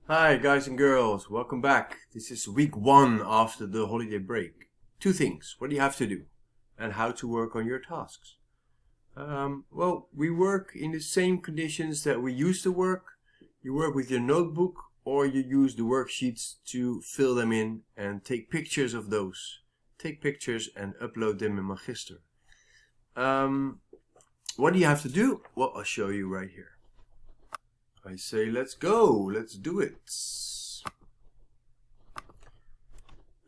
Hi guys and girls, welcome back. This is week 1 after the holiday break. 2 things, what do you have to do and how to work on your tasks. Well, we work in the same conditions that we used to work. You work with your notebook or you use the worksheets to fill them in and take pictures of those. Take pictures and upload them in Magister. What do you have to do? Well, I'll show you right here. I say, let's go, let's do it.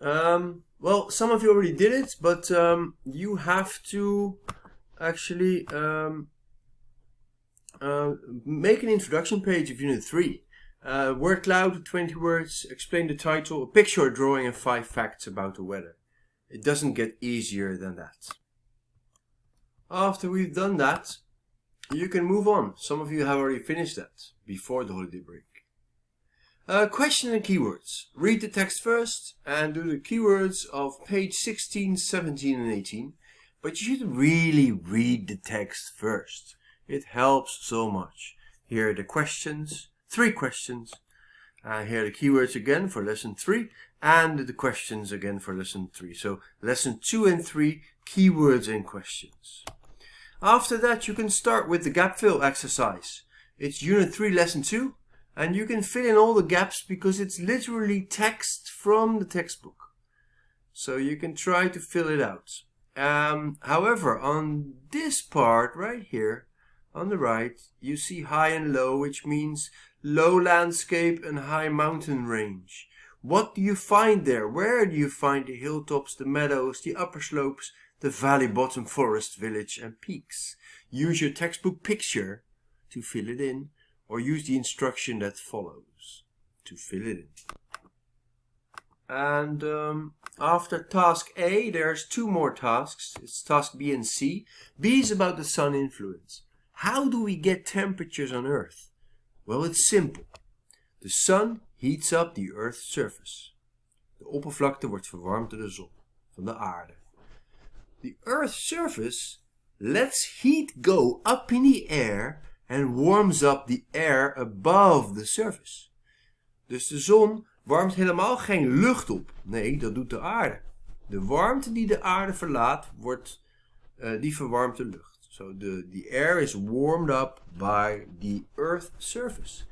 Well, some of you already did it, but you have to actually make an introduction page of Unit 3. Word cloud, 20 words, explain the title, a picture or drawing, and 5 facts about the weather. It doesn't get easier than that. After we've done that, you can move on. Some of you have already finished that before the holiday break. Question and keywords. Read the text first and do the keywords of page 16, 17 and 18. But you should really read the text first. It helps so much. Here are the questions, 3 questions. Here are the keywords again for lesson 3 and the questions again for lesson 3. So lesson 2 and 3, keywords and questions. After that, you can start with the gap fill exercise. It's Unit 3, Lesson 2, and you can fill in all the gaps because it's literally text from the textbook. So you can try to fill it out. However, on this part right here, on the right, you see high and low, which means low landscape and high mountain range. What do you find there? Where do you find the hilltops, the meadows, the upper slopes, the valley bottom forest, village and peaks? Use your textbook picture to fill it in, or use the instruction that follows to fill it in. And after task A, there's 2 more tasks. It's task B and C. B is about the sun influence. How do we get temperatures on Earth? Well, it's simple. De sun heats up the Earth's surface. De oppervlakte wordt verwarmd door de zon, van de aarde. The Earth's surface lets heat go up in the air and warms up the air above the surface. Dus de zon warmt helemaal geen lucht op. Nee, dat doet de aarde. De warmte die de aarde verlaat, die verwarmt de lucht. So the air is warmed up by the Earth's surface.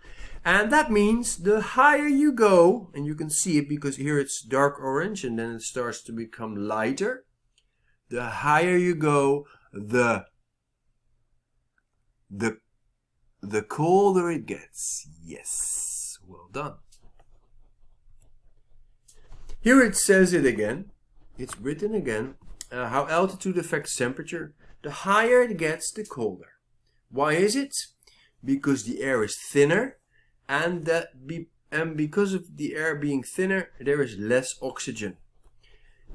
And that means the higher you go, and you can see it because here it's dark orange and then it starts to become lighter. The higher you go, the colder it gets. Yes, well done. Here it says it again. It's written again. How altitude affects temperature. The higher it gets, the colder. Why is it? Because the air is thinner, and because of the air being thinner, there is less oxygen.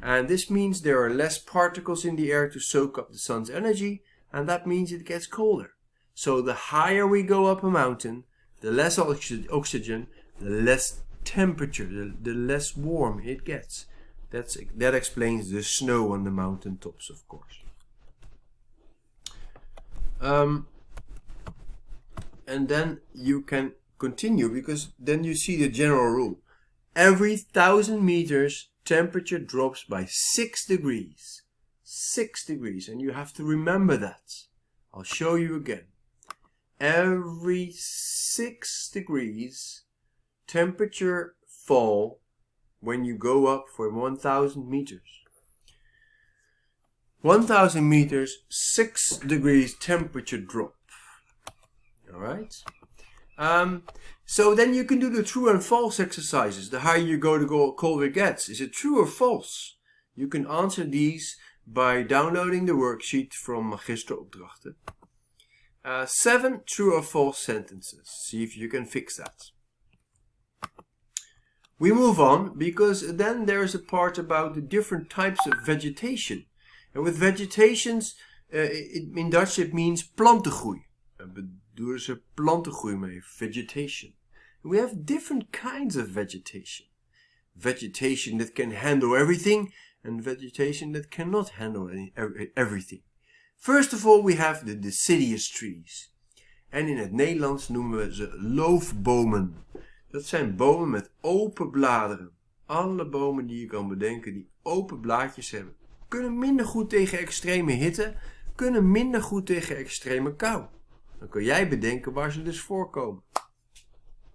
And this means there are less particles in the air to soak up the sun's energy, and that means it gets colder. So the higher we go up a mountain, the less oxygen, the less temperature, the less warm it gets. That explains the snow on the mountain tops, of course. And then you can continue, because then you see the general rule. Every 1,000 meters, temperature drops by 6 degrees. 6 degrees, and you have to remember that. I'll show you again. Every 6 degrees, temperature fall when you go up for 1,000 meters. 1,000 meters, 6 degrees temperature drop. Alright? So then you can do the true and false exercises. The higher you go, the colder it gets. Is it true or false? You can answer these by downloading the worksheet from Magister Opdrachten. 7 true or false sentences. See if you can fix that. We move on because then there is a part about the different types of vegetation. And with vegetations, in Dutch it means plantengroei. Bedoelen ze plantengroei mee, vegetation. We have different kinds of vegetation. Vegetation that can handle everything and vegetation that cannot handle everything. First of all, we have the deciduous trees. En in het Nederlands noemen we ze loofbomen. Dat zijn bomen met open bladeren. Alle bomen die je kan bedenken die open blaadjes hebben, kunnen minder goed tegen extreme hitte, kunnen minder goed tegen extreme kou. Dan kun jij bedenken waar ze dus voorkomen.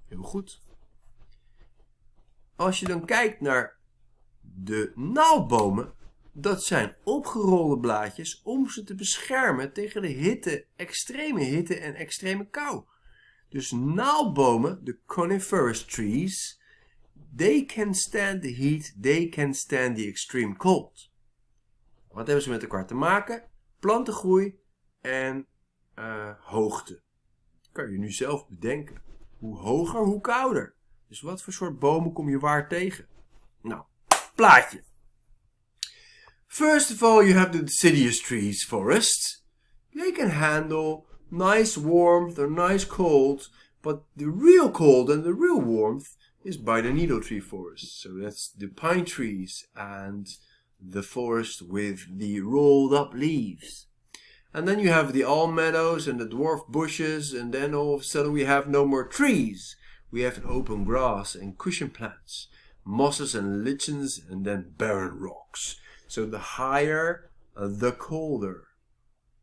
Heel goed. Als je dan kijkt naar de naaldbomen, dat zijn opgerolde blaadjes om ze te beschermen tegen de hitte, extreme hitte en extreme kou. Dus naaldbomen, de coniferous trees, they can stand the heat, they can stand the extreme cold. Wat hebben ze met elkaar te maken? Plantengroei en hoogte. Kan je nu zelf bedenken. Hoe hoger, hoe kouder. Dus wat voor soort bomen kom je waar tegen? Nou, plaatje. First of all, you have the deciduous trees, forests. They can handle nice warmth or nice cold, but the real cold and the real warmth is by the needle tree forest. So that's the pine trees and the forest with the rolled up leaves. And then you have the alm meadows and the dwarf bushes, and then all of a sudden we have no more trees. We have an open grass and cushion plants, mosses and lichens, and then barren rocks. So the higher, the colder.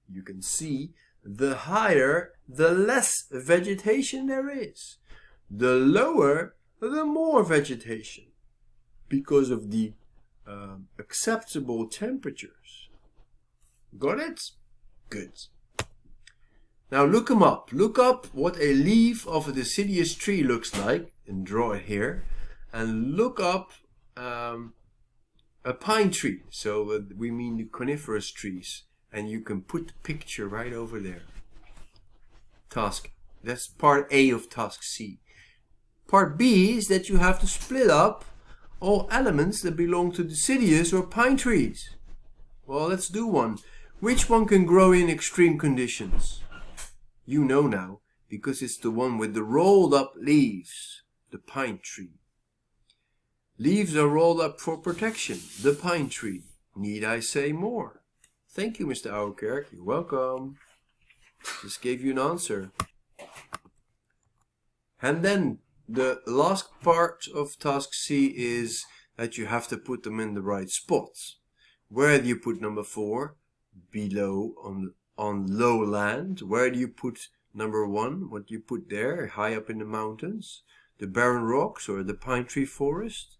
You can see the higher, the less vegetation there is. The lower, the more vegetation. Because of the acceptable temperatures. Got it? Good. Now look them up. Look up what a leaf of a deciduous tree looks like and draw it here. And look up a pine tree. So we mean the coniferous trees. And you can put the picture right over there. Task. That's part A of task C. Part B is that you have to split up all elements that belong to deciduous or pine trees. Well, let's do one. Which one can grow in extreme conditions? You know now, because it's the one with the rolled up leaves, the pine tree. Leaves are rolled up for protection, the pine tree. Need I say more? Thank you, Mr. Ouwerkerk. You're welcome. Just gave you an answer. And then the last part of task C is that you have to put them in the right spots. Where do you put number 4? Below on low land. Where do you put number 1? What do you put there? High up in the mountains? The barren rocks or the pine tree forest?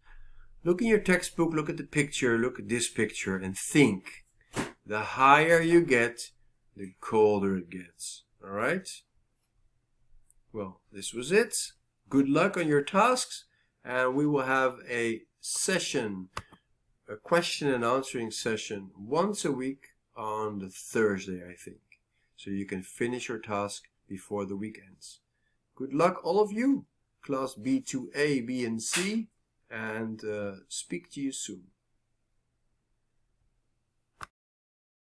Look in your textbook, look at the picture, look at this picture and think. The higher you get, the colder it gets. Alright? Well, this was it. Good luck on your tasks, and we will have a session, a question and answering session once a week on the Thursday, I think. So you can finish your task before the week ends. Good luck, all of you. Class B2A, B and C, and speak to you soon.